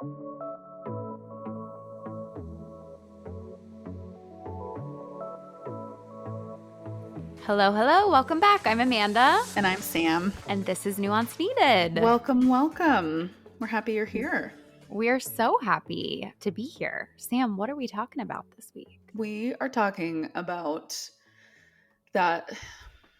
Hello, hello. Welcome back. I'm Amanda. And I'm Sam. And this is Nuance Needed. Welcome, welcome. We're happy you're here. We're so happy to be here. Sam, what are we talking about this week? We are talking about that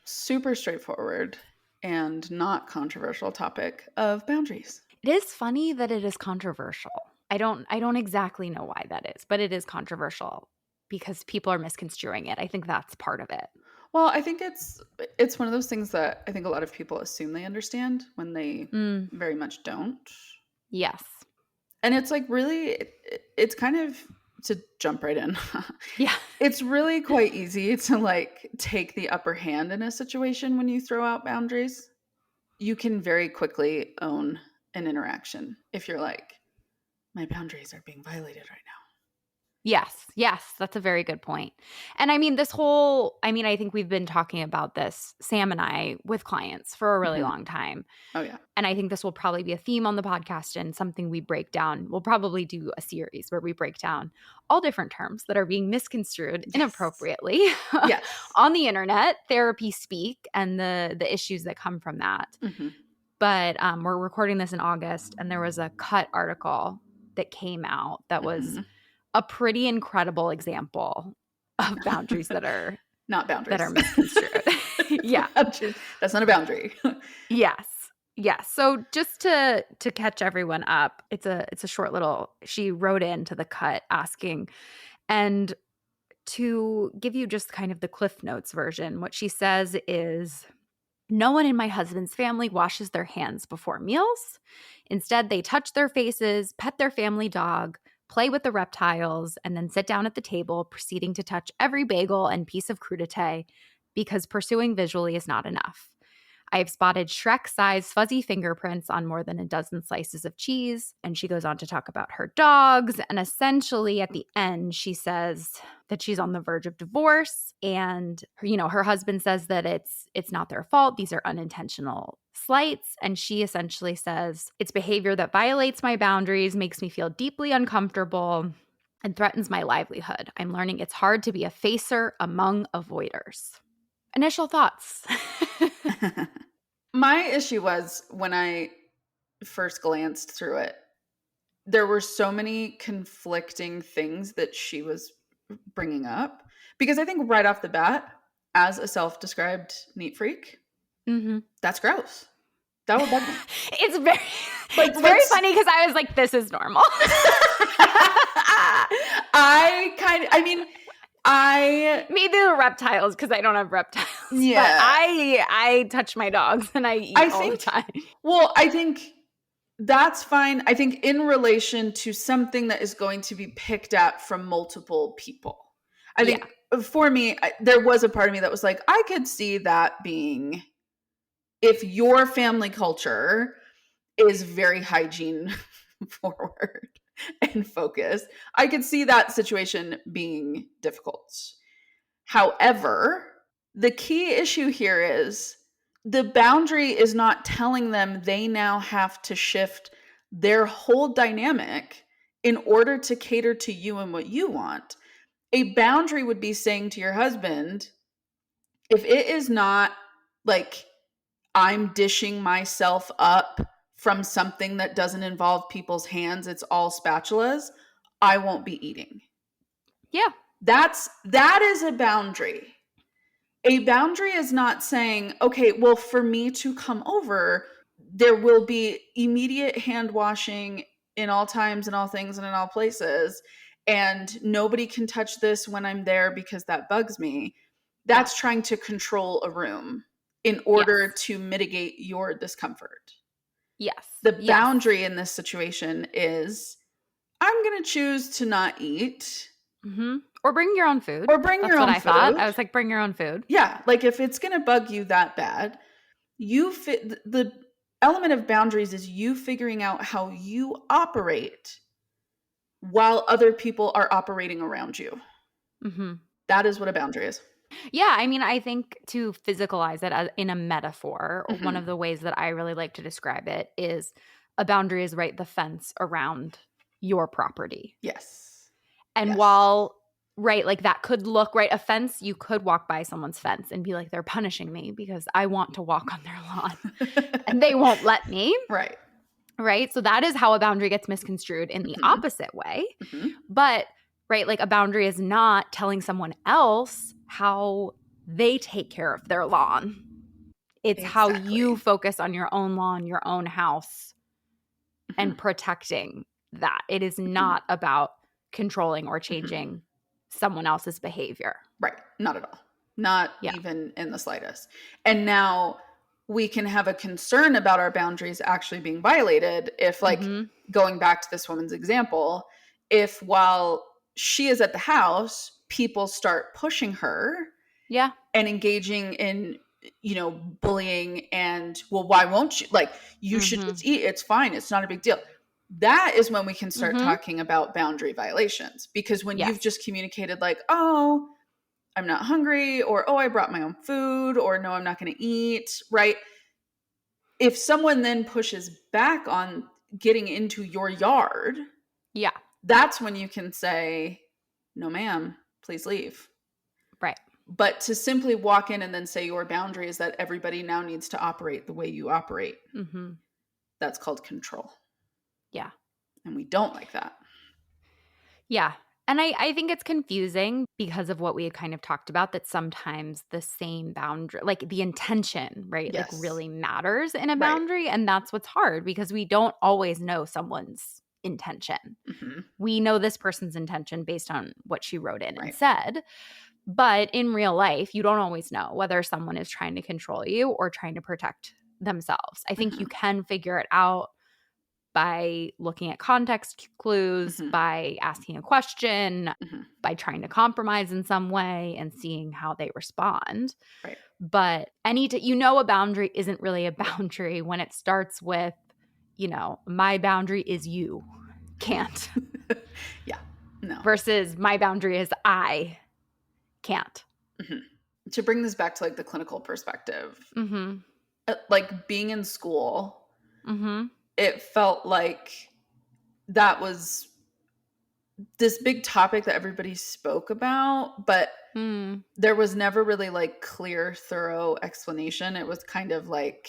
super straightforward and not controversial topic of boundaries. It is funny that it is controversial. I don't exactly know why that is, but it is controversial because people are misconstruing it. I think that's part of it. Well, I think it's one of those things that I think a lot of people assume they understand when they very much don't. Yes. And it's like really, it's kind of, to jump right in. Yeah. It's really quite easy to like take the upper hand in a situation when you throw out boundaries. You can very quickly own an interaction if you're like, my boundaries are being violated right now. Yes, that's a very good point. And I mean, I think we've been talking about this, Sam and I, with clients for a really long time. Oh, yeah. And I think this will probably be a theme on the podcast and something we break down. We'll probably do a series where we break down all different terms that are being misconstrued inappropriately on the internet, therapy speak, and the issues that come from that. Mm-hmm. But we're recording this in August, and there was a Cut article that came out that was a pretty incredible example of boundaries that are not boundaries, that are misconstrued. Yeah. That's not a boundary. Yes. So just to catch everyone up, it's a short little, she wrote into the Cut asking, and to give you just kind of the Cliff Notes version, what she says is, no one in my husband's family washes their hands before meals. Instead, they touch their faces, pet their family dog, play with the reptiles, and then sit down at the table, proceeding to touch every bagel and piece of crudité because pursuing visually is not enough. I have spotted Shrek-sized fuzzy fingerprints on more than a dozen slices of cheese. And she goes on to talk about her dogs. And essentially at the end, she says that she's on the verge of divorce. And her husband says that it's not their fault. These are unintentional slights. And she essentially says, it's behavior that violates my boundaries, makes me feel deeply uncomfortable, and threatens my livelihood. I'm learning it's hard to be a facer among avoiders. Initial thoughts. My issue was when I first glanced through it, there were so many conflicting things that she was bringing up. Because I think right off the bat, as a self-described neat freak, that's gross. That would bug me. It's very funny because I was like, this is normal. Maybe the reptiles because I don't have reptiles. Yeah, but I touch my dogs and I eat all the time. Well, I think that's fine. I think in relation to something that is going to be picked at from multiple people. I think for me, there was a part of me that was like, I could see that being, if your family culture is very hygiene forward and focused, I could see that situation being difficult. However, the key issue here is the boundary is not telling them they now have to shift their whole dynamic in order to cater to you and what you want. A boundary would be saying to your husband, if it is not like I'm dishing myself up from something that doesn't involve people's hands, it's all spatulas, I won't be eating. Yeah. That is a boundary. A boundary is not saying, okay, well, for me to come over, there will be immediate hand washing in all times and all things and in all places, and nobody can touch this when I'm there because that bugs me. That's trying to control a room in order to mitigate your discomfort. Yes. The boundary in this situation is, I'm going to choose to not eat. Mm-hmm. Or bring your own food. Or bring your own food. That's what I thought. I was like, bring your own food. Yeah. Like if it's going to bug you that bad, the element of boundaries is you figuring out how you operate while other people are operating around you. Mm-hmm. That is what a boundary is. Yeah, I mean, I think to physicalize it in a metaphor, one of the ways that I really like to describe it is a boundary is, right, the fence around your property. Yes. And Yes. while, right, like that could look, right, a fence, you could walk by someone's fence and be like, they're punishing me because I want to walk on their lawn and they won't let me, Right. right? So that is how a boundary gets misconstrued in the Mm-hmm. opposite way. Mm-hmm. But, right, like a boundary is not telling someone else how they take care of their lawn. It's how you Exactly. focus on your own lawn, your own house, Mm-hmm. and protecting that. It is Mm-hmm. not about controlling or Mm-hmm. changing someone else's behavior. Right. Not at all. Not Yeah. even in the slightest. And now we can have a concern about our boundaries actually being violated if, like, Mhm. going back to this woman's example, if while she is at the house, people start pushing her Yeah. and engaging in, bullying and, well, why won't you? Like, you should Mhm. just eat. It's fine. It's not a big deal. That is when we can start Mhm. talking about boundary violations, because when you've Yes. just communicated, like, oh, I'm not hungry, or oh, I brought my own food, or no, I'm not going to eat, right? If someone then pushes back on getting into your yard, Yeah. that's when you can say, no, ma'am, please leave. Right. But to simply walk in and then say your boundary is that everybody now needs to operate the way you operate, Mhm. that's called control. Yeah. And we don't like that. Yeah. And I think it's confusing because of what we had kind of talked about, that sometimes the same boundary, like the intention, right, like Yes. really matters in a Right. boundary. And that's what's hard because we don't always know someone's intention. Mm-hmm. We know this person's intention based on what she wrote in and Right. said. But in real life, you don't always know whether someone is trying to control you or trying to protect themselves. I think Mm-hmm. you can figure it out by looking at context clues, Mm-hmm. by asking a question, Mm-hmm. by trying to compromise in some way and seeing how they respond. Right. But a boundary isn't really a boundary when it starts with, my boundary is you can't Yeah. No. versus my boundary is I can't. Mm-hmm. To bring this back to, like, the clinical perspective, Mhm. like, being in school, Mhm. it felt like that was this big topic that everybody spoke about, but Mm. there was never really, like, clear, thorough explanation. It was kind of like,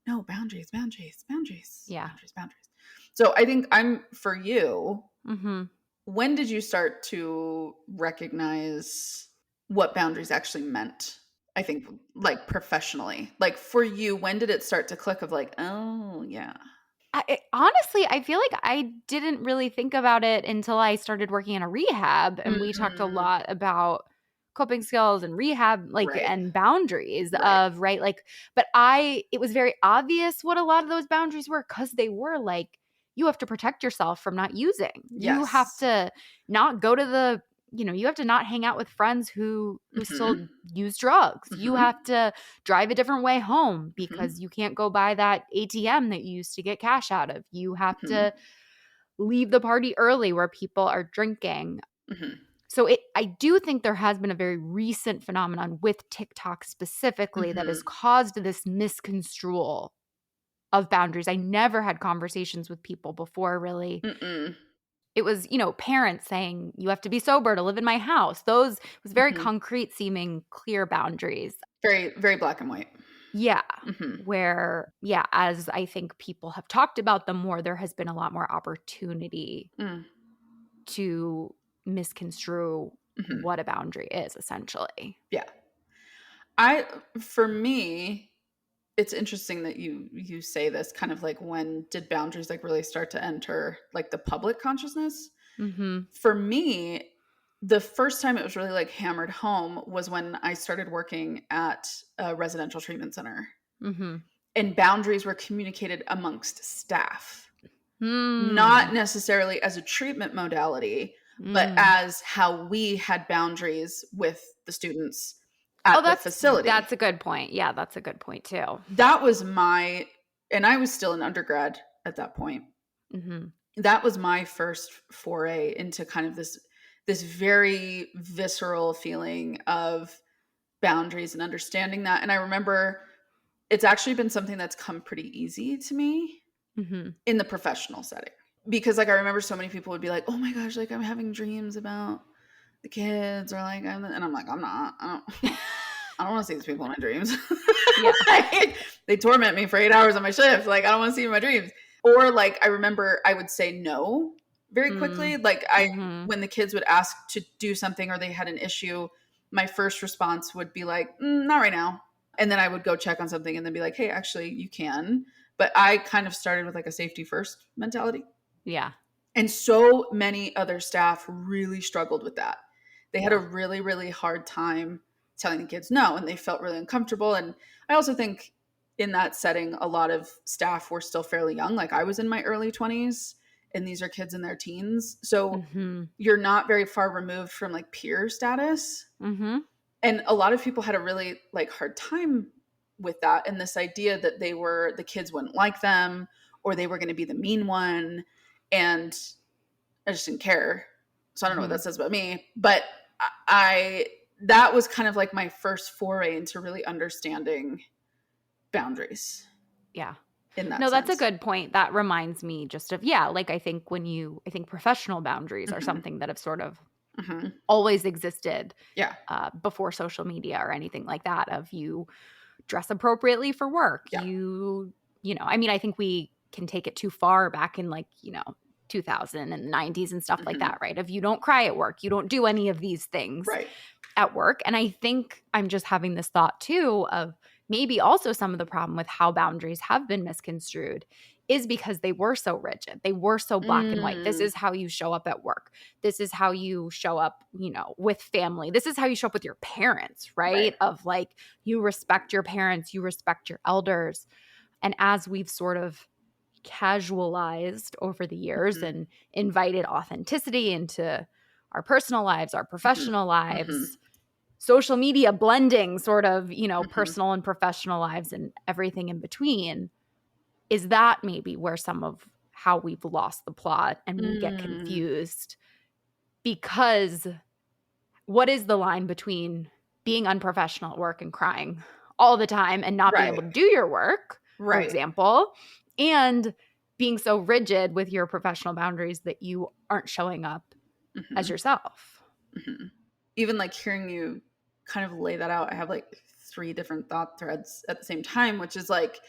no, boundaries, boundaries, boundaries, Yeah. boundaries, boundaries. So I think for you, Mhm. when did you start to recognize what boundaries actually meant? I think, like, professionally. Like, for you, when did it start to click of like, oh, yeah. Honestly, I feel like I didn't really think about it until I started working in a rehab, and we talked a Mm, lot about coping skills and rehab, like, right. and boundaries Right. of, right, like, but it was very obvious what a lot of those boundaries were because they were like, you have to protect yourself from not using. You have Yes. to not go to you have to not hang out with friends who Mhm. still use drugs. You Mhm. have to drive a different way home Mhm. because you can't go by that ATM that you used to get cash out of. You have Mhm. to leave the party early where people are drinking. Mhm. So I do think there has been a very recent phenomenon with TikTok specifically that has Mhm. caused this misconstrual of boundaries. I never had conversations with people before really. Mm-mm. It was, parents saying, you have to be sober to live in my house. Those was very Mhm. concrete seeming clear boundaries. Very, very black and white. Yeah. Mhm. Where, yeah, as I think people have talked about them more, there has been a lot more opportunity Mm. to misconstrue Mhm. what a boundary is, essentially. Yeah. I For me, it's interesting that you say this, kind of like, when did boundaries, like, really start to enter, like, the public consciousness? Mhm. For me, the first time it was really, like, hammered home was when I started working at a residential treatment center, Mhm. and boundaries were communicated amongst staff. Not Hmm. necessarily as a treatment modality, but Mm. as how we had boundaries with the students Oh, at the that's facility. a good point. Yeah, that's a good point too. That was and I was still an undergrad at that point. Mhm. That was my first foray into kind of this very visceral feeling of boundaries and understanding that. And I remember it's actually been something that's come pretty easy to me. Mhm. in the professional setting. Because like I remember so many people would be like, "Oh my gosh, like I'm having dreams about the kids," or like, and I'm like, "I'm not. I don't want to see these people in my dreams." Yeah. Like, they torment me for 8 hours on my shift. Like, I don't want to see them in my dreams. Or like, I remember I would say no very quickly. Mm. Like, Mhm. when the kids would ask to do something or they had an issue, my first response would be like, not right now. And then I would go check on something and then be like, hey, actually, you can. But I kind of started with like a safety first mentality. Yeah. And so many other staff really struggled with that. They had a Yeah. really, really hard time telling the kids no, and they felt really uncomfortable. And I also think in that setting, a lot of staff were still fairly young. Like I was in my early 20s, and these are kids in their teens. So Mhm. you're not very far removed from like peer status. Mhm. And a lot of people had a really like hard time with that, and this idea that the kids wouldn't like them or they were going to be the mean one. And I just didn't care. So I don't know what that Mhm. says about me, but I that was kind of like my first foray into really understanding boundaries Yeah. in that No, that's a sense. good point. That reminds me just of, yeah, like I think professional boundaries are Mhm. something that have sort of Mhm. always existed Yeah. before social media or anything like that. Of you dress appropriately for work. Yeah. I mean, I think we can take it too far back in like, 2000 and the 90s and stuff like Mhm. that, right? Of you don't cry at work, you don't do any of these things Right. at work. And I think I'm just having this thought too of maybe also some of the problem with how boundaries have been misconstrued is because they were so rigid. They were so black and white. This Mm. is how you show up at work. This is how you show up, with family. This is how you show up with your parents, Right. right? Of like, you respect your parents, you respect your elders. And as we've sort of casualized over the years Mhm. and invited authenticity into our personal lives, our Mhm. professional Mhm. lives, social media blending sort of, Mhm. personal and professional lives and everything in between, is that maybe where some of how we've lost the plot and we get Mm. confused? Because what is the line between being unprofessional at work and crying all the time and not being able Right. to do your work, for Right. example, and being so rigid with your professional boundaries that you aren't showing up as Mhm. yourself? Mhm. Even like hearing you kind of lay that out, I have like three different thought threads at the same time, which is like,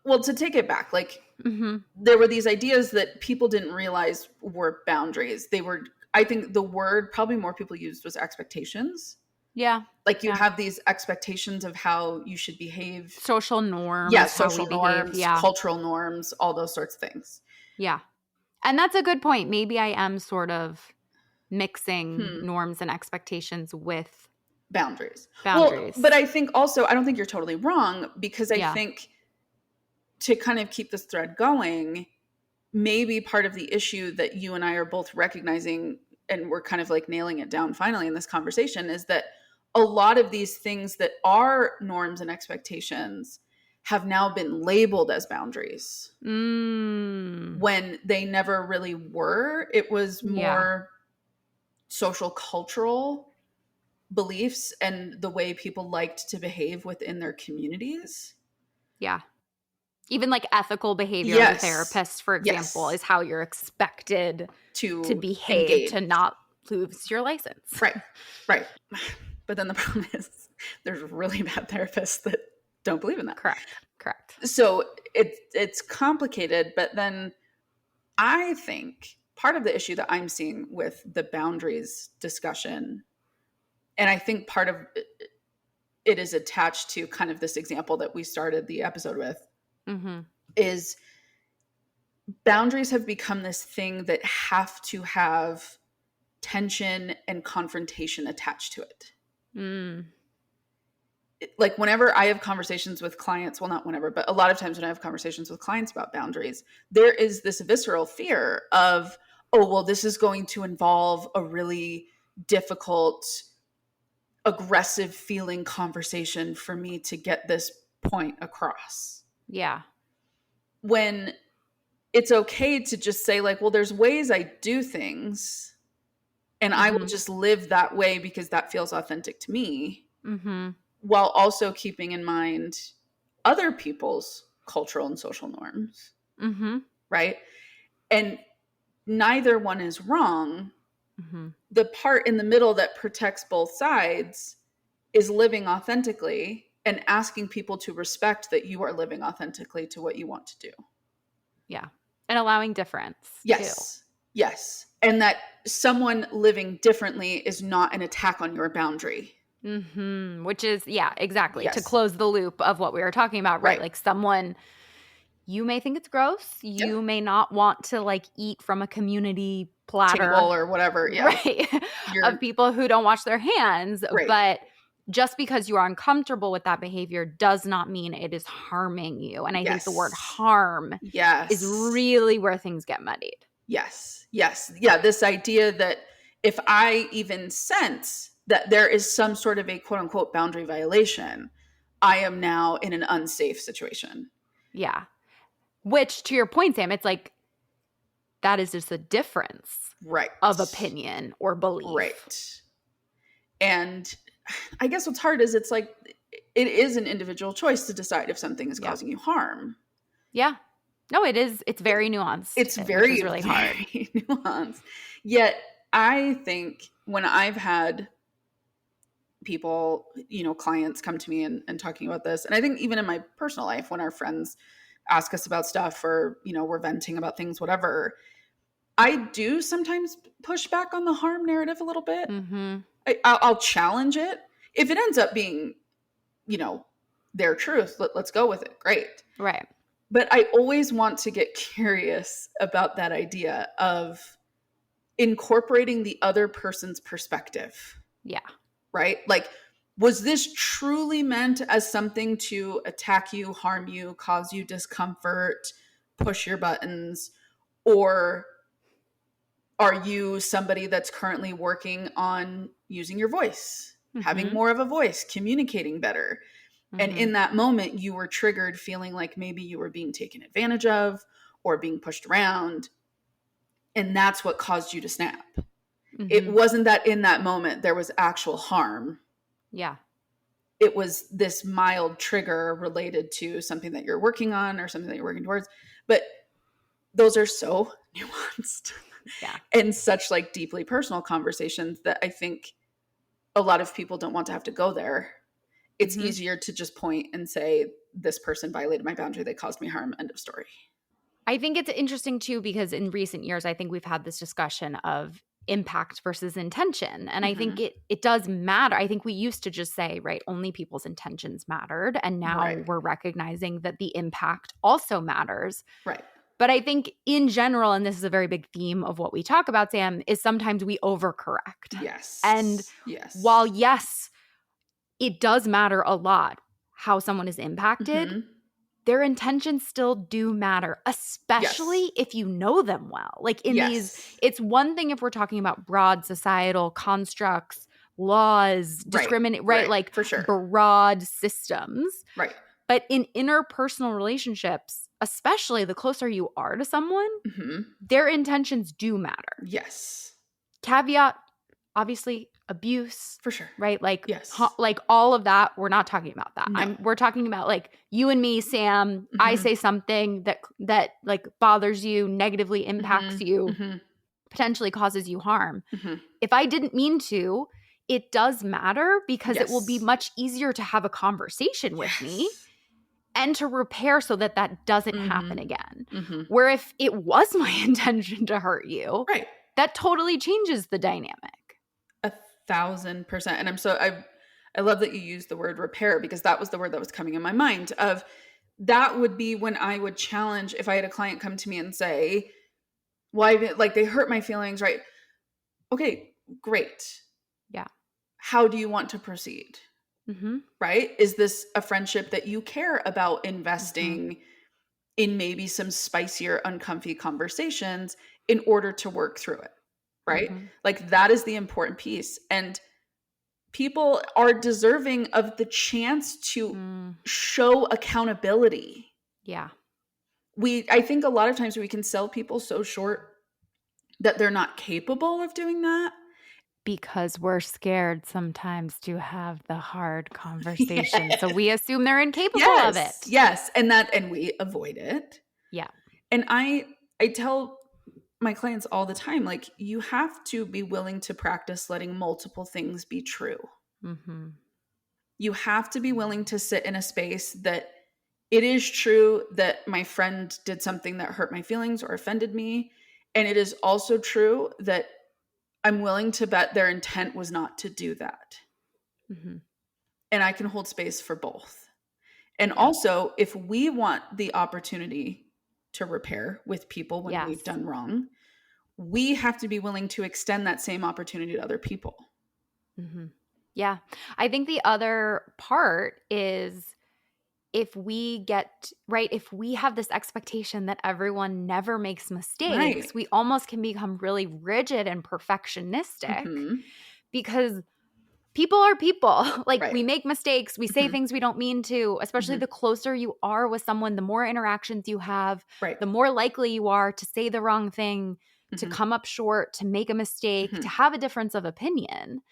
well, to take it back, like Mhm. there were these ideas that people didn't realize were boundaries. They were, I think the word probably more people used was expectations. Yeah. Like you Yeah. have these expectations of how you should behave. Social Yeah, norms, how we social behave. norms, Yeah. cultural norms, all those sorts of things. Yeah. And that's a good point. Maybe I am sort of mixing Hmm. norms and expectations with Boundaries. Well, but boundaries. I think also, I don't think you're totally wrong because I Yeah. think to kind of keep this thread going, maybe part of the issue that you and I are both recognizing, and we're kind of like nailing it down finally in this conversation, is that a lot of these things that are norms and expectations have now been labeled as boundaries Mm. when they never really were. It was Yeah. more social cultural beliefs and the way people liked to behave within their communities. Yeah. Even like ethical behavior as a Yes. therapist, for example, Yes. is how you're expected to To behave engage. to not lose your license. Right. Right. But then the problem is there's really bad therapists that don't believe in that. Correct. Correct. So it's complicated, but then I think part of the issue that I'm seeing with the boundaries discussion, and I think part of it is attached to kind of this example that we started the episode with, Mhm. is boundaries have become this thing that have to have tension and confrontation attached to it. Mm. Like whenever I have conversations with clients, well, not whenever, but a lot of times when I have conversations with clients about boundaries, there is this visceral fear of, oh, well, this is going to involve a really difficult, aggressive feeling conversation for me to get this point across. Yeah. When it's okay to just say, like, well, there's ways I do things and I will Mhm. just live that way because that feels authentic to me, Mhm. while also keeping in mind other people's cultural and social norms. Mhm. right? And neither one is wrong. Mhm. The part in the middle that protects both sides is living authentically and asking people to respect that you are living authentically to what you want to do. Yeah. And allowing difference too. Yes. Yes. And that someone living differently is not an attack on your boundary. Mhm. Which is yeah, exactly. To Yes. close the loop of what we were talking about, right? Right. Like someone you may think it's gross. Yep. You may not want to like eat from a community platter, Table or whatever. Yeah. right? Of You're people who don't wash their hands, right. but just because you are uncomfortable with that behavior does not mean it is harming you. And I think the word Yes. harm is Yes. really where things get muddied. Yes. Yes. Yeah. This idea that if I even sense that there is some sort of a quote unquote boundary violation, I am now in an unsafe situation. Yeah. Which to your point, Sam, it's like that is just a difference Right. of opinion or belief. Right. And I guess what's hard is it's like it is an individual choice to decide if something is Yeah. causing you harm. Yeah. No, it is. It's very nuanced, It's which very, is really hard. very nuanced. Yet I think when I've had people, clients come to me and talking about this, and I think even in my personal life, when our friends ask us about stuff or, we're venting about things, whatever, I do sometimes push back on the harm narrative a little bit. Mhm. I'll challenge it. If it ends up being, you know, their truth, let's go with it. Great. Right. But I always want to get curious about that idea of incorporating the other person's perspective, Yeah. right? Like, was this truly meant as something to attack you, harm you, cause you discomfort, push your buttons? Or are you somebody that's currently working on using your voice, having Mhm. more of a voice, communicating better? And in Mhm. that moment, you were triggered feeling like maybe you were being taken advantage of or being pushed around. And that's what caused you to snap. It Mhm. wasn't that in that moment there was actual harm. Yeah. It was this mild trigger related to something that you're working on or something that you're working towards. But those are so nuanced Yeah. and such like deeply personal conversations that I think a lot of people don't want to have to go there. It's Mhm. easier to just point and say, this person violated my boundary. They caused me harm. End of story. I think it's interesting too because in recent years I think we've had this discussion of impact versus intention. And I think Mm-hmm. it does matter. I think we used to just say, right, only people's intentions mattered. And now Right. we're recognizing that the impact also matters. Right. But I think in general, and this is a very big theme of what we talk about, Sam, is sometimes we overcorrect. And Yes. while, Yes. yes, it does matter a lot how someone is impacted, Mm-hmm. their intentions still do matter, especially Yes. if you know them well. Like in these, Yes. it's one thing if we're talking about broad societal constructs, laws, Right. discriminate, right? Right. Like For sure. broad systems. Right. But in interpersonal relationships, especially the closer you are to someone, Mm-hmm. their intentions do matter. Yes. Caveat, obviously, abuse, For sure. right? Like, Yes. like all of that. We're not talking about that. No. We're talking about like you and me, Sam. I Mm-hmm. say something that like bothers you, negatively impacts Mm-hmm. you, Mm-hmm. potentially causes you harm. Mm-hmm. If I didn't mean to, it does matter because it will be Yes. much easier to have a conversation with me Yes. and to repair so that that doesn't happen Mm-hmm. again. Mm-hmm. Where if it was my intention to hurt you, Right. that totally changes the dynamic. 1,000%. And I love that you used the word repair because that was the word that was coming in my mind of that would be when I would challenge if I had a client come to me and say, why, like they hurt my feelings, right? Okay, great. Yeah. How do you want to proceed? Mm-hmm. Right? Is this a friendship that you care about Mm-hmm. investing in maybe some spicier, uncomfy conversations in order to work through it? Right? Mm-hmm. Like that is the important piece. And people are deserving of the chance to Mm, show accountability. yeah. I think a lot of times we can sell people so short that they're not capable of doing that. Because we're scared sometimes to have the hard conversation. So Yes. we assume they're incapable of Yes. it. Yes. And we avoid it. Yeah. And I tell my clients all the time, like, you have to be willing to practice letting multiple things be true. Mhm. You have to be willing to sit in a space that it is true that my friend did something that hurt my feelings or offended me. And it is also true that I'm willing to bet their intent was not to do that. Mhm. And I can hold space for both. And Yeah. also, if we want the opportunity to repair with people when we've Yes. done wrong, we have to be willing to extend that same opportunity to other people. Mhm. Yeah. I think the other part is if we get right, if we have this expectation that everyone never makes Right. mistakes, we almost can become really rigid and perfectionistic Hmm. because people are people. Like, Right. we make mistakes, we say Hmm. things we don't mean to, especially Hmm. the closer you are with someone, the more interactions you have, Right. the more likely you are to say the wrong thing, to Hmm. come up short, to make a mistake, to Hmm. have a difference of opinion.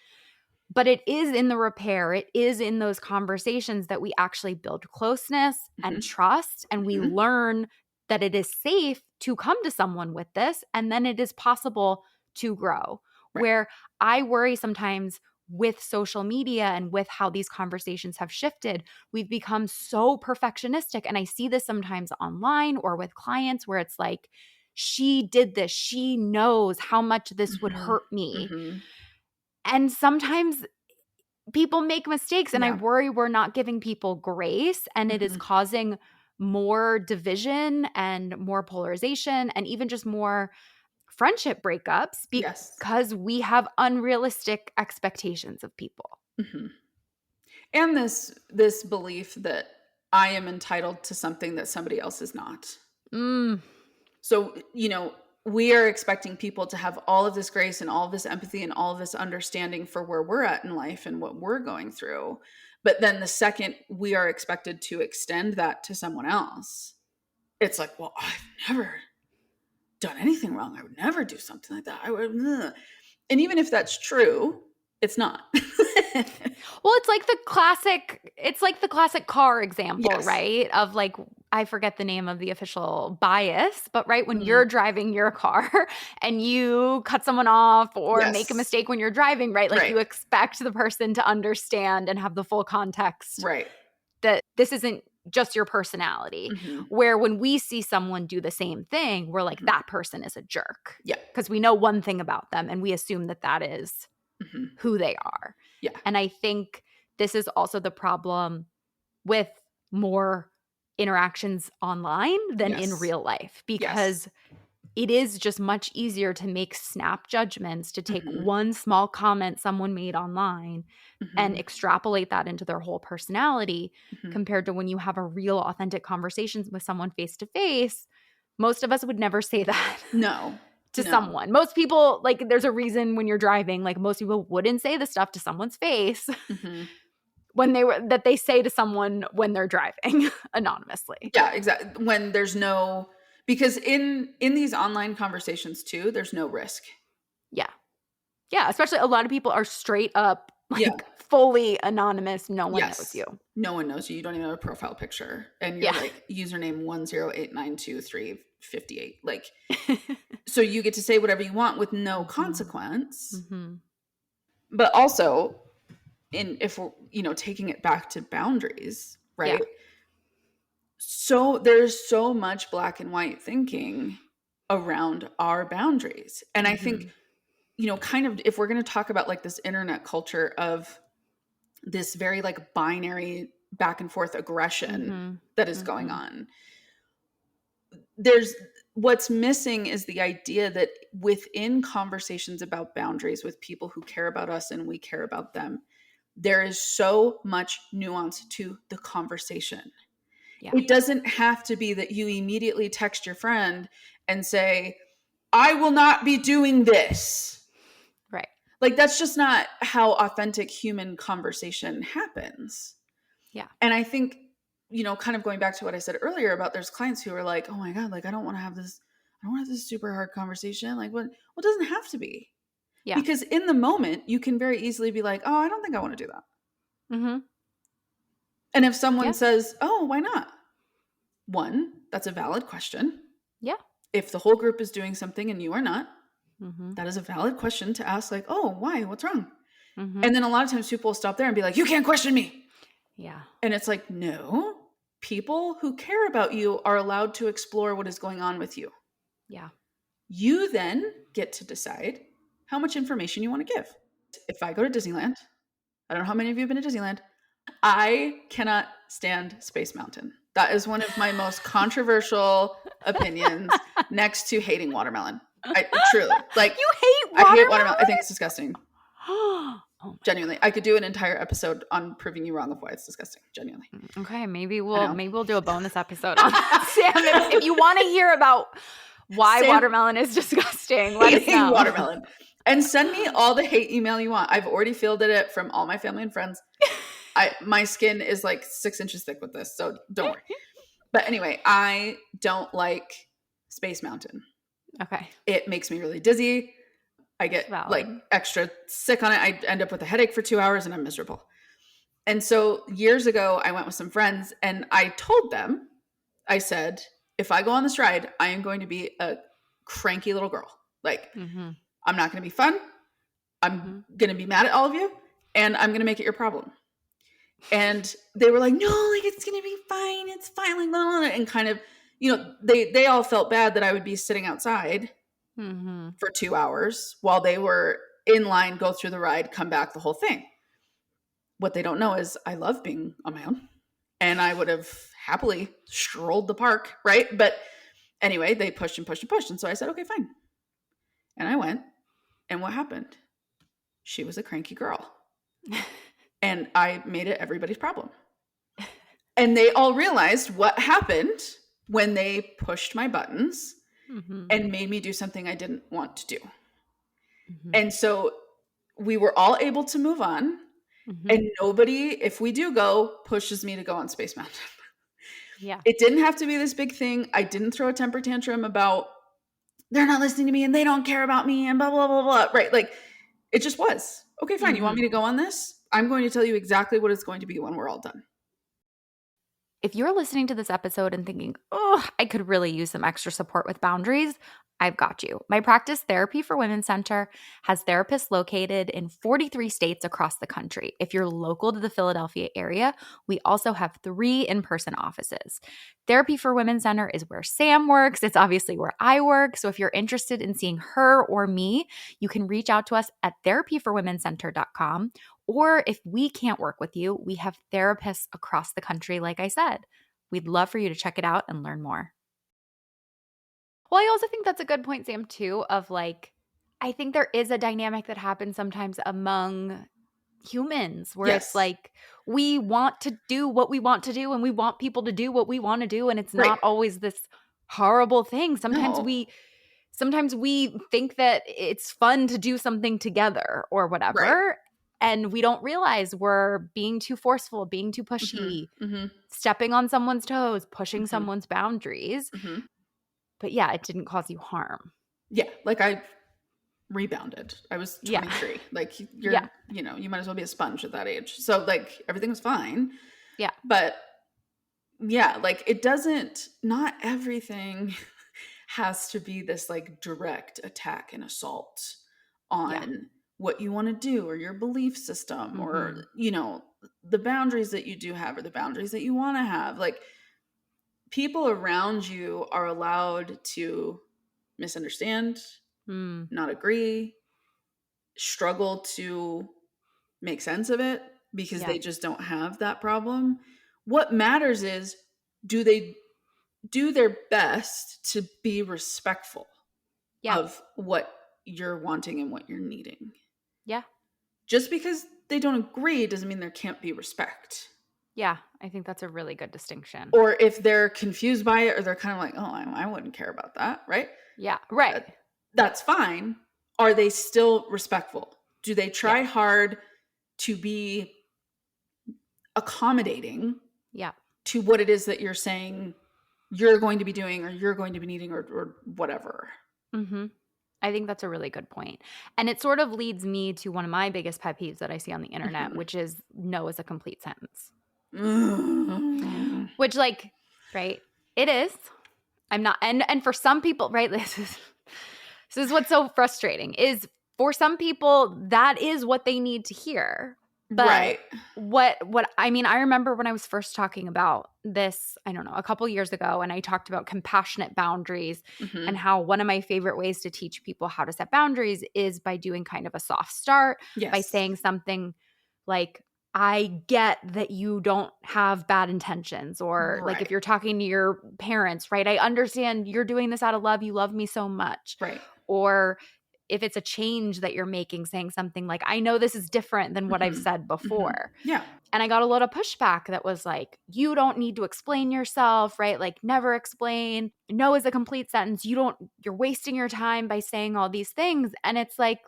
But it is in the repair, it is in those conversations that we actually build closeness and Hmm. trust, and we Hmm. learn that it is safe to come to someone with this, and then it is possible to grow. Right. Where I worry sometimes with social media and with how these conversations have shifted, we've become so perfectionistic. And I see this sometimes online or with clients where it's like, she did this, she knows how much this would Hmm. hurt me. Hmm. And sometimes people make mistakes, and I Yeah. worry we're not giving people grace, and it is Hmm. causing more division and more polarization and even just more friendship breakups Yes. because we have unrealistic expectations of people. Hmm. And this belief that I am entitled to something that somebody else is not. Mm, So, we are expecting people to have all of this grace and all of this empathy and all of this understanding for where we're at in life and what we're going through. But then the second we are expected to extend that to someone else, it's like, well, I've never done anything wrong. I would never do something like that. I would, ugh. And even if that's true, it's not. Well, it's like the classic car example, Yes. right? Of like, I forget the name of the official bias, but right when Mm. you're driving your car and you cut someone off or make a Yes. mistake when you're driving, right? Like, Right. you expect the person to understand and have the full context Right. that this isn't just your personality. Hmm. Where when we see someone do the same thing, we're like, Hmm. that person is a jerk Yeah. because we know one thing about them and we assume that that is Hmm. who they are. Yeah. And I think this is also the problem with more interactions online than in Yes. real life, Yes. because it is just much easier to make snap judgments, to take Hmm. one small comment someone made online and Hmm. extrapolate that into their whole personality, Hmm. compared to when you have a real authentic conversations with someone face to face. Most of us would never say that No. to No. someone. Most people, like, there's a reason when you're driving, like, most people wouldn't say the stuff to someone's face Hmm. that they say to someone when they're driving anonymously. Yeah, exactly. When there's no, because in these online conversations too, there's no risk. Yeah. Yeah, especially a lot of people are straight up, Yeah. like, fully anonymous, no one knows Yes. you. No one knows you. You don't even have a profile picture. And you're Yeah. like username 108923558. Like, so you get to say whatever you want with no Mhm. consequence. Mhm. But also, if we're, taking it back to boundaries, Yeah. right? So there's so much black and white thinking around our boundaries. And I think, Mhm. kind of, if we're going to talk about like this internet culture of this very like binary back and forth aggression Mhm. that is going Mhm. on, there's what's missing is the idea that within conversations about boundaries with people who care about us and we care about them, there is so much nuance to the conversation. Yeah. It doesn't have to be that you immediately text your friend and say, I will not be doing this. Right. Like, that's just not how authentic human conversation happens. Yeah. And I think, kind of going back to what I said earlier about there's clients who are like, oh my God, like, I don't want to have this super hard conversation. Like, what? Well, it doesn't have to be. Yeah. Because in the moment, you can very easily be like, oh, I don't think I want to do that. Mhm. And if someone Yeah. says, oh, why not? One, that's a valid question. Yeah. If the whole group is doing something and you are not, Mhm. that is a valid question to ask, like, oh, why? What's wrong? Mhm. And then a lot of times people will stop there and be like, you can't question me. Yeah. And it's like, no, people who care about you are allowed to explore what is going on with you. Yeah. You then get to decide how much information you want to give. If I go to Disneyland, I don't know how many of you have been to Disneyland, I cannot stand Space Mountain. That is one of my most controversial opinions next to hating watermelon. I truly, like, You hate I hate watermelon. I think watermelon? it's disgusting. Oh my Genuinely. I could do an entire episode on proving you wrong of why it's disgusting. Genuinely. Okay, maybe I we'll know. do a bonus episode on that. Sam, if you want to hear about why Sam watermelon is disgusting, let us hating know. watermelon. And send me all the hate email you want. I've already fielded it from all my family and friends. My skin is like 6 inches thick with this, so don't worry. But anyway, I don't like Space Mountain. Okay. It makes me really dizzy. I get like Valid. extra sick on it. I end up with a headache for 2 hours and I'm miserable. And so years ago, I went with some friends and I told them, I said, if I go on this ride, I am going to be a cranky little girl. Like, Mhm. I'm not going to be fun. I'm going to be mad at all of you and I'm going to make it your problem. And they were like, no, like, it's going to be fine. It's fine. Like, blah, blah, blah. And kind of, they all felt bad that I would be sitting outside Mhm. for 2 hours while they were in line, go through the ride, come back, the whole thing. What they don't know is I love being on my own and I would have happily strolled the park, right? But anyway, they pushed and pushed and pushed. And so I said, okay, fine. And I went. And what happened? She was a cranky girl. And I made it everybody's problem. And they all realized what happened when they pushed my buttons Mhm. and made me do something I didn't want to do. Mhm. And so we were all able to move on. Mhm. And nobody, if we do go, pushes me to go on Space Mountain. Yeah. It didn't have to be this big thing. I didn't throw a temper tantrum about they're not listening to me and they don't care about me and blah, blah, blah, blah. Right. Like, it just was. Okay, fine. You want me to go on this? I'm going to tell you exactly what it's going to be when we're all done. If you're listening to this episode and thinking, oh, I could really use some extra support with boundaries, I've got you. My practice, Therapy for Women Center, has therapists located in 43 states across the country. If you're local to the Philadelphia area, we also have 3 in-person offices. Therapy for Women Center is where Sam works. It's obviously where I work. So if you're interested in seeing her or me, you can reach out to us at therapyforwomencenter.com. Or if we can't work with you, we have therapists across the country, like I said. We'd love for you to check it out and learn more. Well, I also think that's a good point, Sam, too, of like, I think there is a dynamic that happens sometimes among humans where it's Yes. like we want to do what we want to do and we want people to do what we want to do. And it's Right. not always this horrible thing. No. Sometimes we think that it's fun to do something together or Right. whatever. And we don't realize we're being too forceful, being too Mm-hmm. pushy, Mm-hmm. stepping on someone's toes, pushing Mm-hmm. someone's boundaries. Mm-hmm. But yeah, it didn't cause you harm. Yeah. Like, I rebounded. I was Yeah. 23. Like, Yeah. you might as well be a sponge at that age. So, like, everything was fine. Yeah. But yeah, like, it doesn't, not everything has to be this like direct attack and assault Yeah. on what you want to do or your belief system or, Mhm. the boundaries that you do have or the boundaries that you want to have. Like, people around you are allowed to misunderstand, Mm. not agree, struggle to make sense of it because Yeah. they just don't have that problem. What matters is, do they do their best to be respectful Yeah. of what you're wanting and what you're needing? Yeah. Just because they don't agree doesn't mean there can't be respect. Yeah. I think that's a really good distinction. Or if they're confused by it or they're kind of like, oh, I wouldn't care about that, right? Yeah. Right. That's fine. Are they still respectful? Do they Yeah. try hard to be accommodating Yeah. to what it is that you're saying you're going to be doing or you're going to be needing or whatever? Mhm. I think that's a really good point. And it sort of leads me to one of my biggest pet peeves that I see on the internet, Mhm. which is no is a complete sentence. Mhm. Which, like, right? It is. I'm not. And for some people, right, this is what's so frustrating is for some people that is what they need to hear. But Right. what I mean, I remember when I was first talking about this, I don't know, a couple years ago, and I talked about compassionate boundaries and Mm-hmm. how one of my favorite ways to teach people how to set boundaries is by doing kind of a soft start, by Yes. saying something like, I get that you don't have bad intentions, or like if Right. you're talking to your parents, right? I understand you're doing this out of love. You love me so much. Right. Or if it's a change that you're making, saying something like, I know this is different than what I've Mm-hmm. said Mm-hmm. before. Yeah. And I got a lot of pushback that was like, you don't need to explain yourself, right? Like, never explain. No is a complete sentence. You're wasting your time by saying all these things. And it's like,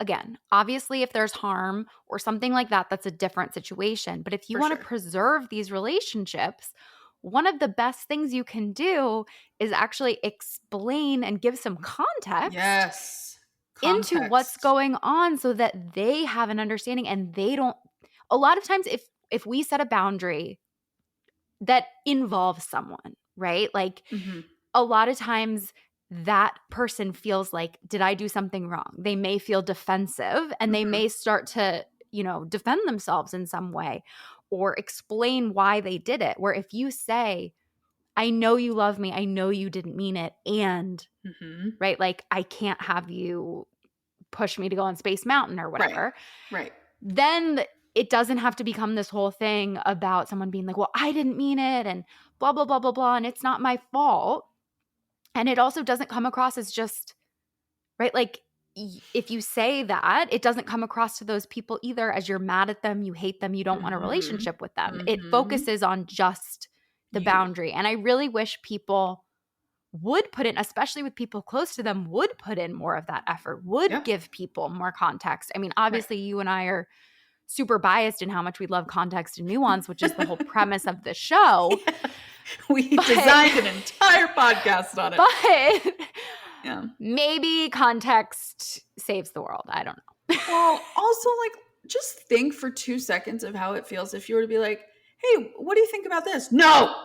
again, obviously, if there's harm or something like that, that's a different situation. But if you For want to sure. preserve these relationships, one of the best things you can do is actually explain and give some context Yes. into what's Context. going on so that they have an understanding and they don't. A lot of times, if we set a boundary that involves someone, right? Like Mm-hmm. a lot of times that person feels like, did I do something wrong? They may feel defensive and they Mm-hmm. may start to, defend themselves in some way or explain why they did it. Where if you say, I know you love me, I know you didn't mean it, and Mm-hmm. right, like I can't have you push me to go on Space Mountain or Right. whatever, Right. then it doesn't have to become this whole thing about someone being like, well, I didn't mean it and blah, blah, blah, blah, blah. And it's not my fault. And it also doesn't come across as just, right? Like, if you say that, it doesn't come across to those people either as you're mad at them, you hate them, you don't want a Mm-hmm. relationship with them. It Mm-hmm. focuses on just the You. boundary. And I really wish people would put in, especially with people close to them, would put in more of that effort, would Yep. give people more context. I mean, Right. obviously, you and I are super biased in how much we love context and nuance, which is the whole premise of the show. Yeah. We But designed an entire podcast on it. but Yeah. maybe context saves the world. I don't know. Well, also, like, just think for 2 seconds of how it feels if you were to be like, hey, what do you think about this? No.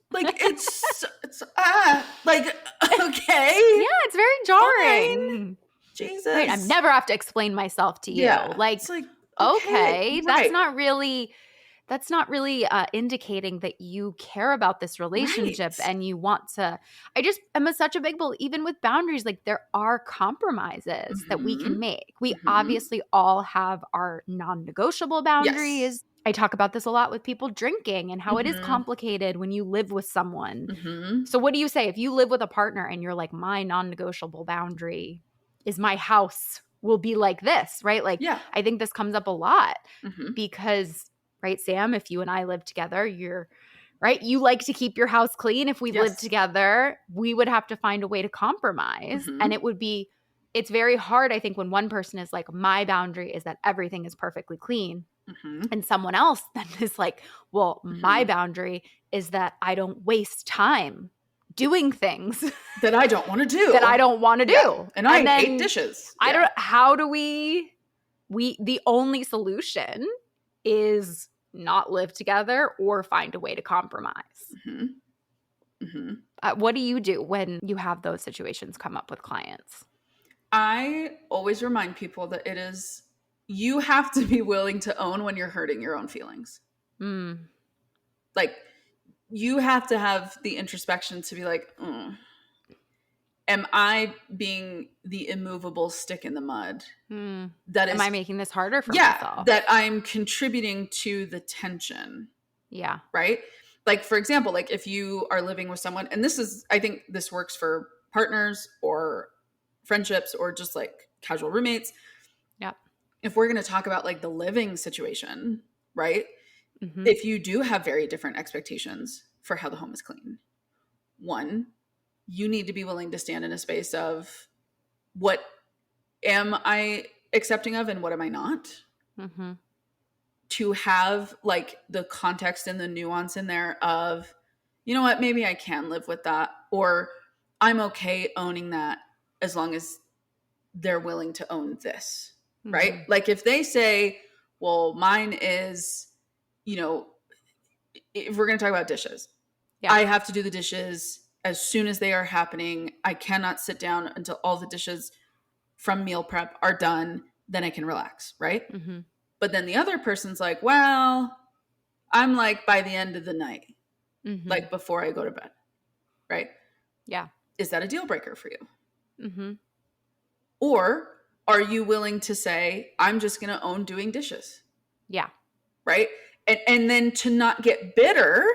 Like, like, Yeah, okay, it's very fine. jarring. Right. I Jesus. never have to explain myself to you. Yeah. It's Like, like, okay, okay, right. that's not really indicating that you care about this relationship Right. and you want to. I just am such a big believer, even with boundaries, like there are compromises that we Mm-hmm. can make. We Mm-hmm. obviously all have our non-negotiable Yes. boundaries. I talk about this a lot with people drinking and how it is Mm-hmm. complicated when you live with someone. Mm-hmm. So what do you say if you live with a partner and you're like, my non-negotiable boundary is my house will be like this, right? Like Yeah. I think this comes up a lot Mm-hmm. because, right, Sam, if you and I live together, you're right, you like to keep your house clean. If we lived Yes. together, we would have to find a way to compromise. And Mm-hmm. it's very hard, I think, when one person is like, my boundary is that everything is perfectly clean. Mm-hmm. And someone else then is like, well, my Mm-hmm. boundary is that I don't waste time doing things That I don't want to that I do. don't want to Yeah. do. And And I hate then dishes. I Yeah. don't, how do the only solution is not live together or find a way to compromise. Mm-hmm. Mm-hmm. What do you do when you have those situations come up with clients? I always remind people that you have to be willing to own when you're hurting your own feelings. Mm. Like, you have to have the introspection to be like, am I being the immovable stick in the mud? Mm. That Am is, I making this harder for yeah, myself? that I'm contributing to the tension. Yeah. Right? Like, for example, like if you are living with someone, and I think this works for partners or friendships or just like casual roommates. Yep. If we're going to talk about like the living situation, right? Mm-hmm. If you do have very different expectations for how the home is clean, one, you need to be willing to stand in a space of what am I accepting of and what am I not? Mm-hmm. To have like the context and the nuance in there of, you know what, maybe I can live with that, or I'm okay owning that as long as they're willing to own this, right? Mm-hmm. Like if they say, well, mine is, if we're going to talk about dishes, Yeah. I have to do the dishes as soon as they are happening. I cannot sit down until all the dishes from meal prep are done. Then I can relax, right? Mhm. But then the other person's like, well, I'm like by the end of the night, Mhm. like before I go to bed, right? Yeah. Is that a deal breaker for you? Mhm. Or are you willing to say, I'm just going to own doing dishes, Yeah. right? And then to not get bitter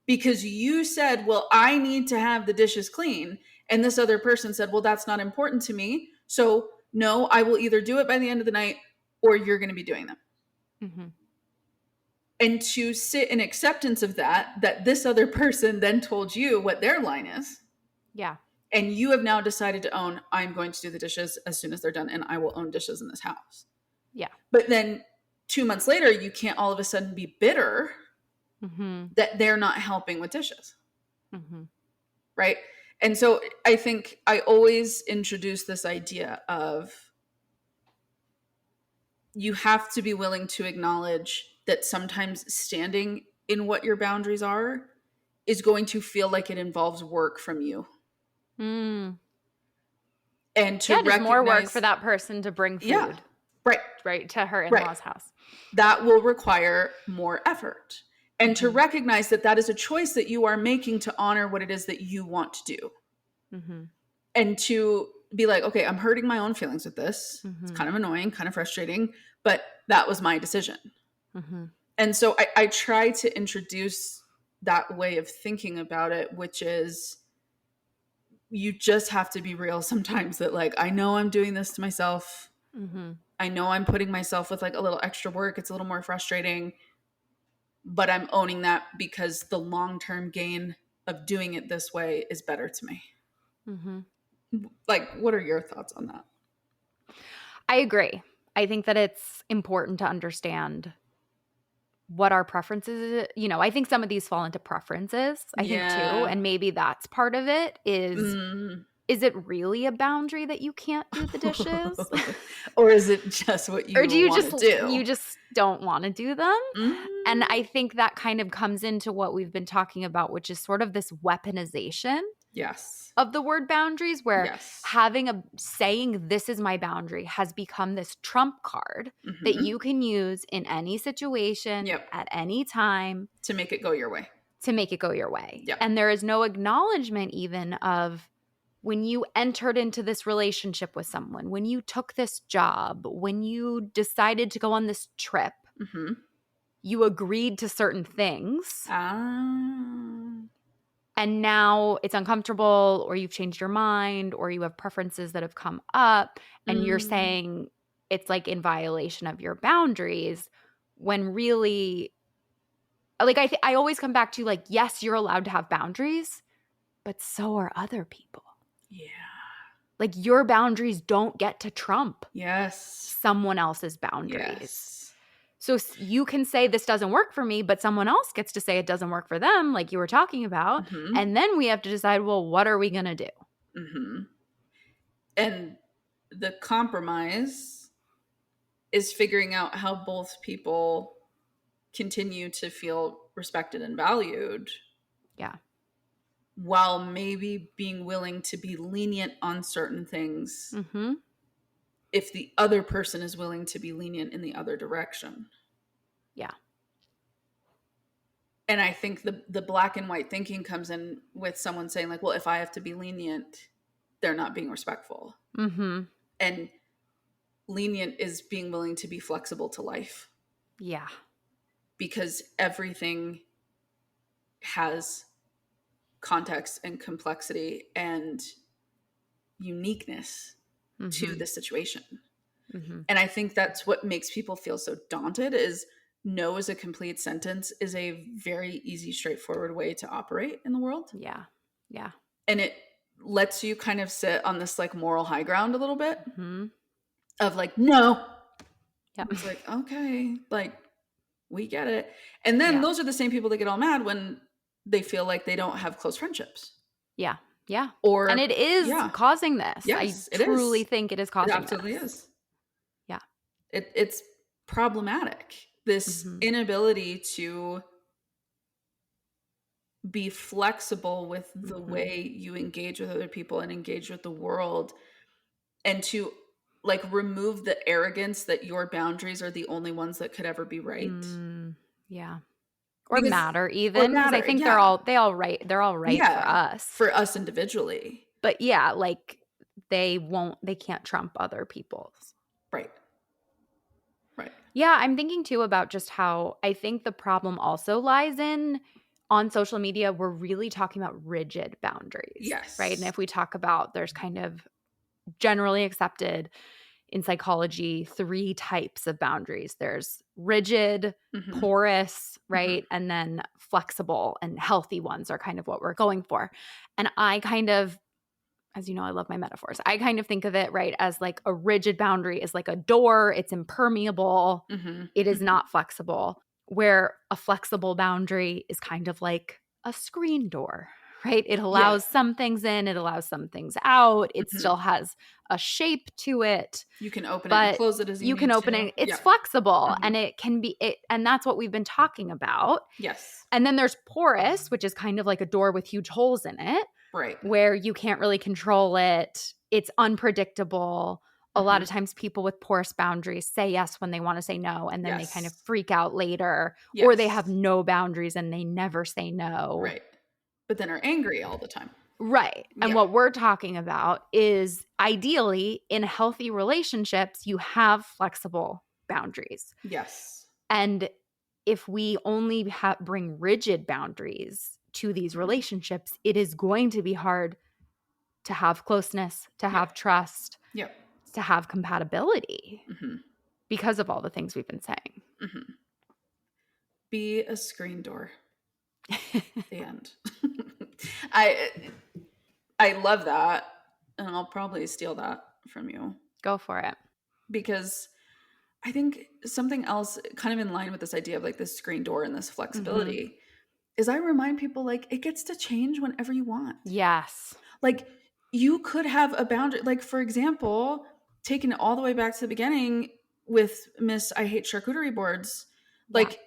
because you said, well, I need to have the dishes clean. And this other person said, well, that's not important to me. So, no, I will either do it by the end of the night or you're going to be doing them. Mhm. And to sit in acceptance of that, that this other person then told you what their line is. Yeah. And you have now decided to own, I'm going to do the dishes as soon as they're done and I will own dishes in this house. Yeah. But then 2 months later, you can't all of a sudden be bitter Mhm. that they're not helping with dishes. Mhm. Right. And so I think I always introduce this idea of you have to be willing to acknowledge that sometimes standing in what your boundaries are is going to feel like it involves work from you. Mm. And to Yeah, just more work for recognize, that person to bring yeah, food, right, right, to her right. in-laws' house. That will require more effort. And to Mhm. recognize that that is a choice that you are making to honor what it is that you want to do. Mhm. And to be like, okay, I'm hurting my own feelings with this. It's Mhm. kind of annoying, kind of frustrating, but that was my decision. Mhm. And so I try to introduce that way of thinking about it, which is you just have to be real sometimes that, like, I know I'm doing this to myself. Mhm. I know I'm putting myself with like a little extra work. It's a little more frustrating, but I'm owning that because the long term gain of doing it this way is better to me. Mhm. Like, what are your thoughts on that? I agree. I think that it's important to understand what our preferences, I think some of these fall into preferences, I think too, Yeah. and maybe that's part of it Mm. is it really a boundary that you can't do the dishes? Or is it just what Or do you you want just to do? you just don't wanna do them? And Mm. I think that kind of comes into what we've been talking about, which is sort of this weaponization Yes. of the word boundaries, where Yes. saying this is my boundary has become this trump card that Mm-hmm. you can use in any situation Yep. at any time To make it go your way. to make it go your way. Yep. And there is no acknowledgement even of when you entered into this relationship with someone, when you took this job, when you decided to go on this trip, Mm-hmm. you agreed to certain things Ah. and now it's uncomfortable or you've changed your mind or you have preferences that have come up and you're Mm. saying it's like in violation of your boundaries when really like I always come back to like yes, you're allowed to have boundaries, but so are other people. Yeah. Like your boundaries don't get to trump Yes. someone else's boundaries. Yes. So you can say this doesn't work for me, but someone else gets to say it doesn't work for them, like you were talking about. Mm-hmm. And then we have to decide, well, what are we going to do? Mm-hmm. And the compromise is figuring out how both people continue to feel respected and valued Yeah. while maybe being willing to be lenient on certain things Mm-hmm. if the other person is willing to be lenient in the other direction. Yeah. And I think the black and white thinking comes in with someone saying like, well, if I have to be lenient, they're not being respectful. Mm-hmm. And lenient is being willing to be flexible to life Yeah. because everything has context and complexity and uniqueness to Mm-hmm. the situation. Mm-hmm. And I think that's what makes people feel so daunted is no as a complete sentence is a very easy, straightforward way to operate in the world. Yeah. Yeah. And it lets you kind of sit on this like moral high ground a little bit Mm-hmm. of like, no. Yeah. It's like, okay, like we get it. And then Yeah. those are the same people that get all mad when they feel like they don't have close friendships. Yeah. Yeah. And Or, it is yeah, causing this. I yes, it truly is. think it is It causing absolutely this. is. Yeah. It's problematic. This Mm-hmm. inability to be flexible with the Mhm. way you engage with other people and engage with the world, and to like remove the arrogance that your boundaries are the only ones that could ever be right. Mm, yeah. Or Because matter or even, because I matter, think yeah. they're all right for Yeah, us. for us individually. But yeah, like they can't trump other people's. Right, right. Yeah, I'm thinking too about just how I think the problem also lies in on social media, we're really talking about rigid boundaries, right? And Yes. if we talk about there's kind of generally accepted in psychology 3 types of boundaries. There's rigid, Mhm, porous, mhm. right? And then flexible and healthy ones are kind of what we're going for. And I kind of, as you know, I love my metaphors. I kind of think of it, right, as like a rigid boundary is like a door, it's impermeable, Mhm, it is mhm. not flexible, where a flexible boundary is kind of like a screen door, right? It Yeah. allows some things in, it allows some things out, it Mhm. still has a shape to it, You can open it and but close it as you you can need open to. it. It's Yeah. flexible Mhm. and it can be it, and that's what we've been talking about. Yes. And then there's porous, which is kind of like a door with huge holes in it, Right. where you can't really control it. It's unpredictable. A lot of Mhm. times people with porous boundaries say yes when they want to say no, and then they kind of Yes. freak out later, or they have Yes. no boundaries and they never say no. Right. But then are angry all the time. Right. And Yeah. what we're talking about is ideally in healthy relationships, you have flexible boundaries. Yes. And if we only bring rigid boundaries to these Mhm. relationships, it is going to be hard to have closeness, to Yep. have trust, Yep. to have compatibility Mhm. because of all the things we've been saying. Mhm. Be a screen door. The end. I I love that, and I'll probably steal that from you Go for it. because I think something else kind of in line with this idea of like this screen door and this Mhm. flexibility is I remind people like it gets to change whenever you want. Yes. Like you could have a boundary, like for example, taking it all the way back to the beginning with Miss I hate charcuterie boards. Yeah. Like,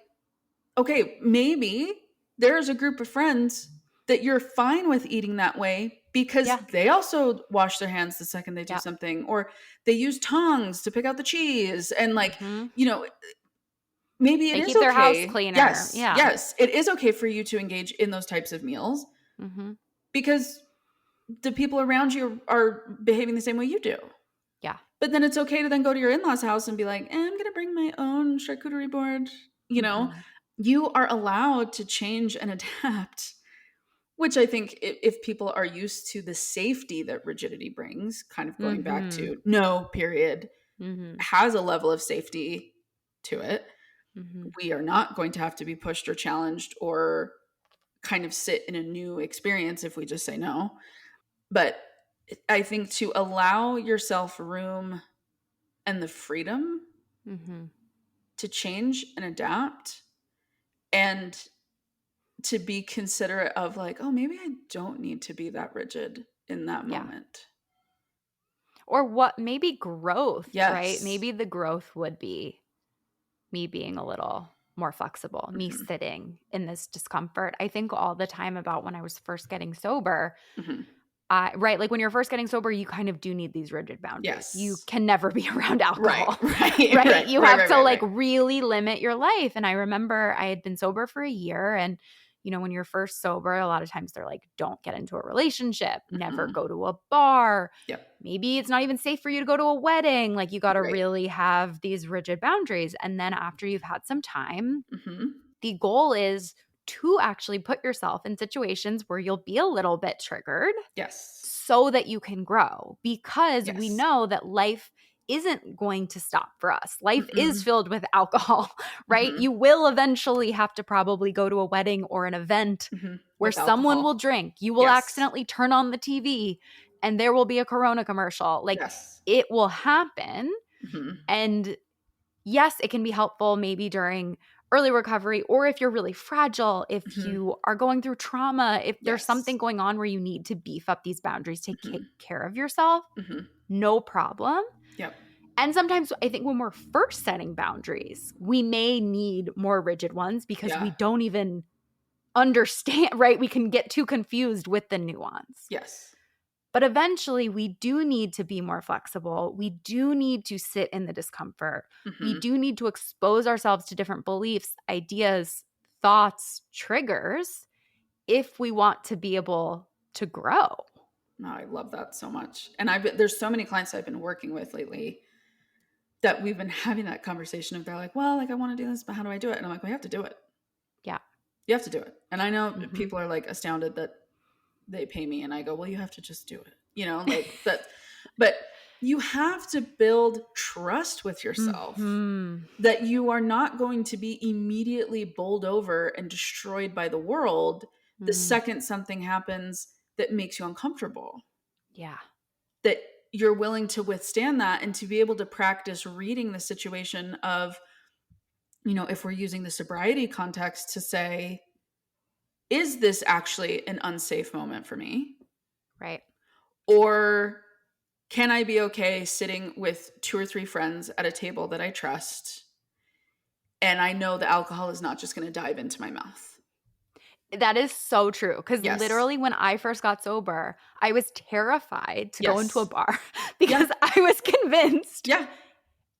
okay, maybe there's a group of friends that you're fine with eating that way because Yeah. they also wash their hands the second they do Yeah. something, or they use tongs to pick out the cheese. And like, Mhm. you know, maybe it They is keep their house okay. cleaner. Yes, Yeah. yes, it is okay for you to engage in those types of meals Mhm. because the people around you are behaving the same way you do. Yeah. But then it's okay to then go to your in-laws house and be like, I'm going to bring my own charcuterie board. You know, Mhm. you are allowed to change and adapt, which I think if people are used to the safety that rigidity brings, kind of going back Mhm. to no period, Mhm. has a level of safety to it. Mhm. We are not going to have to be pushed or challenged or kind of sit in a new experience if we just say no. But I think to allow yourself room and the freedom Mhm. to change and adapt and to be considerate of like, oh, maybe I don't need to be that rigid in that Yeah. moment. Or what maybe growth, right? Yes. Maybe the growth would be me being a little more flexible, me Hmm. sitting in this discomfort. I think all the time about when I was first getting sober. Hmm. Right, like when you're first getting sober, you kind of do need these rigid boundaries. You Yes. can never be around Right. alcohol, Right. right? Right. You Right. have Right. to Right. like Right. really limit your life. And I remember I had been sober for a year, and when you're first sober, a lot of times they're like, don't get into a relationship, never Hmm. go to a bar. Yep. Maybe it's not even safe for you to go to a wedding. Like you got to Right. really have these rigid boundaries. And then after you've had some time, Hmm. the goal is to actually put yourself in situations where you'll be a little bit triggered Yes. so that you can grow, because we Yes. know that life isn't going to stop for us. Life is Mm-mm. filled with alcohol, right? Hmm. You will eventually have to probably go to a wedding or an event Hmm. where With someone will alcohol. drink. You will Yes. accidentally turn on the TV and there will be a Corona commercial. Like Yes. it will happen. Hmm. And yes, it can be helpful maybe during early recovery, or if you're really fragile, if Hmm. you are going through trauma, if there's Yes. something going on where you need to beef up these boundaries to take Hmm. care of yourself, Hmm. no problem. Yep. And sometimes I think when we're first setting boundaries, we may need more rigid ones because we Yeah. don't even understand, right? We can get too confused with the nuance. Yes. But eventually, we do need to be more flexible. We do need to sit in the discomfort. We Mm-hmm. do need to expose ourselves to different beliefs, ideas, thoughts, triggers if we want to be able to grow. No, I love that so much. And there's so many clients I've been working with lately that we've been having that conversation of they're like, well, like I want to do this, but how do I do it? And I'm like, we have to do it. Yeah. You have to do it. And I know Mm-hmm. people are like astounded that they pay me and I go, well, you have to just do it. You know, like that. But you have to build trust with yourself Mm-hmm. that you are not going to be immediately bowled over and destroyed by the world the Mm. second something happens that makes you uncomfortable. Yeah. That you're willing to withstand that and to be able to practice reading the situation of, you know, if we're using the sobriety context to say, is this actually an unsafe moment for me? Right. Or can I be okay sitting with 2 or 3 friends at a table that I trust and I know the alcohol is not just going to dive into my mouth? That is so true. Because Yes. literally, when I first got sober, I was terrified to go into a Yes. bar Yeah. because I was convinced Yeah.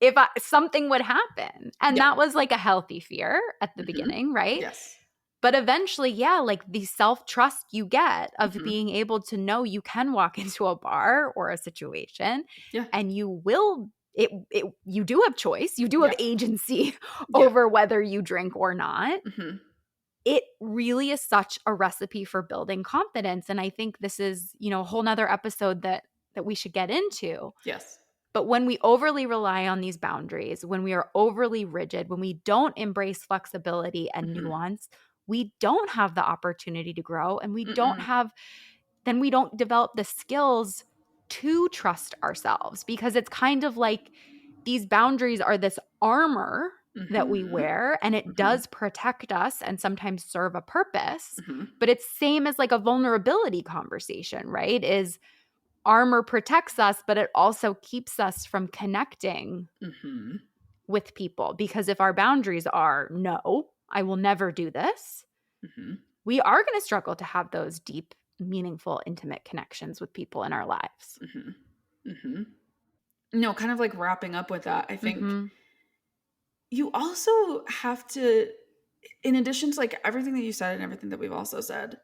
if something would happen. And Yeah. that was like a healthy fear at the Mm-hmm. beginning, right? Yes. But eventually, yeah, like the self-trust you get of Mm-hmm. being able to know you can walk into a bar or a situation Yeah. and you will you do have choice. You do have Yeah. agency Yeah. over whether you drink or not. Mm-hmm. It really is such a recipe for building confidence. And I think this is, a whole nother episode that we should get into. Yes. But when we overly rely on these boundaries, when we are overly rigid, when we don't embrace flexibility and Mm-hmm. nuance, we don't have the opportunity to grow and Mm-mm. then we don't develop the skills to trust ourselves because it's kind of like these boundaries are this armor that we Mm-hmm. wear and it Mm-hmm. does protect us and sometimes serve a purpose. Mm-hmm. But it's same as like a vulnerability conversation, right? Is armor protects us, but it also keeps us from connecting Mm-hmm. with people. Because if our boundaries are no, I will never do this, Mm-hmm. we are going to struggle to have those deep, meaningful, intimate connections with people in our lives. Mm-hmm. Mm-hmm. No, kind of like wrapping up with that, I think Mm-hmm. you also have to, in addition to like everything that you said and everything that we've also said,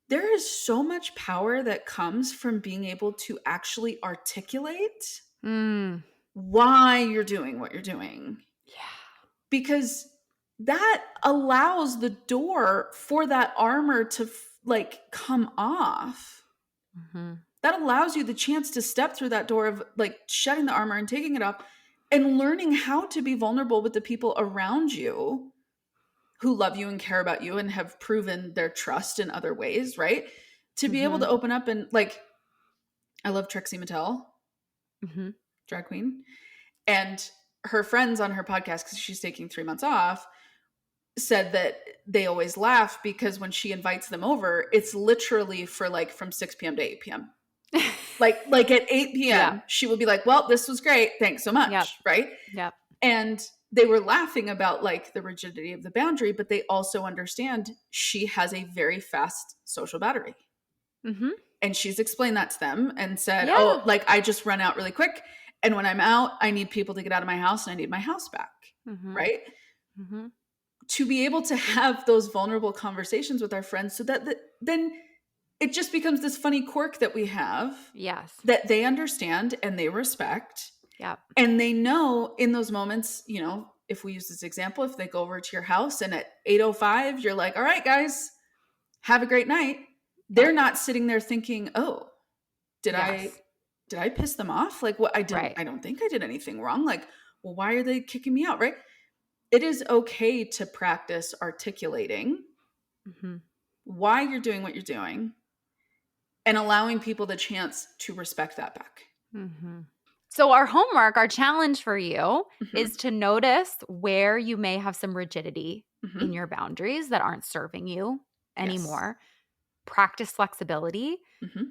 there is so much power that comes from being able to actually articulate Mm. why you're doing what you're doing. Yeah. Because that allows the door for that armor to like come off. Mm-hmm. That allows you the chance to step through that door of like shedding the armor and taking it off and learning how to be vulnerable with the people around you who love you and care about you and have proven their trust in other ways, right? To be able Mm-hmm. to open up and like, I love Trixie Mattel, Mm-hmm. drag queen, and her friends on her podcast, because she's taking 3 months off, said that they always laugh because when she invites them over, it's literally for like from 6 p.m. to 8 p.m. Like at 8 Yeah. p.m., she will be like, well, this was great. Thanks so Yep. much. Right. Yep. And they were laughing about like the rigidity of the boundary, but they also understand she has a very fast social battery. Mm-hmm. And she's explained that to them and said, oh, Yeah. like I just run out really quick. And when I'm out, I need people to get out of my house and I need my house back. Mm-hmm. Right. Mm-hmm. To be able to have those vulnerable conversations with our friends so that then it just becomes this funny quirk that we have Yes. that they understand and they respect. Yep. And they know in those moments, you know, if we use this example, if they go over to your house and at 8:05, you're like, all right, guys, have a great night. They're Yep. not sitting there thinking, oh, did I Yes. piss them off? Like what Right. I don't think I did anything wrong. Like, well, why are they kicking me out? Right. It is okay to practice articulating Mm-hmm. why you're doing what you're doing and allowing people the chance to respect that back. Mm-hmm. So our homework, our challenge for you Mm-hmm. is to notice where you may have some rigidity in Mm-hmm. your boundaries that aren't serving you Yes. anymore. Practice flexibility. Mm-hmm.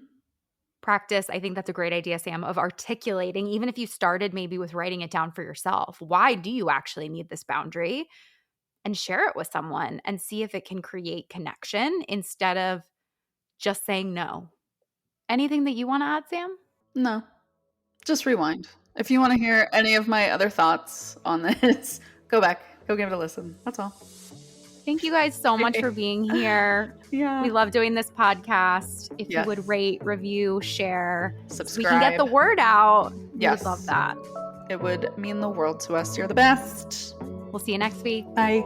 Practice, I think that's a great idea, Sam, of articulating, even if you started maybe with writing it down for yourself. Why do you actually need this boundary? and share it with someone and see if it can create connection instead of just saying no. Anything that you want to add, Sam? No, just rewind. If you want to hear any of my other thoughts on this, go back, go give it a listen. That's all. Thank you guys so much for being here. Yeah. We love doing this podcast. If you Yes. would rate, review, share, Subscribe. so we can get the word out, we Yes. would love that. It would mean the world to us. You're the best. We'll see you next week. Bye.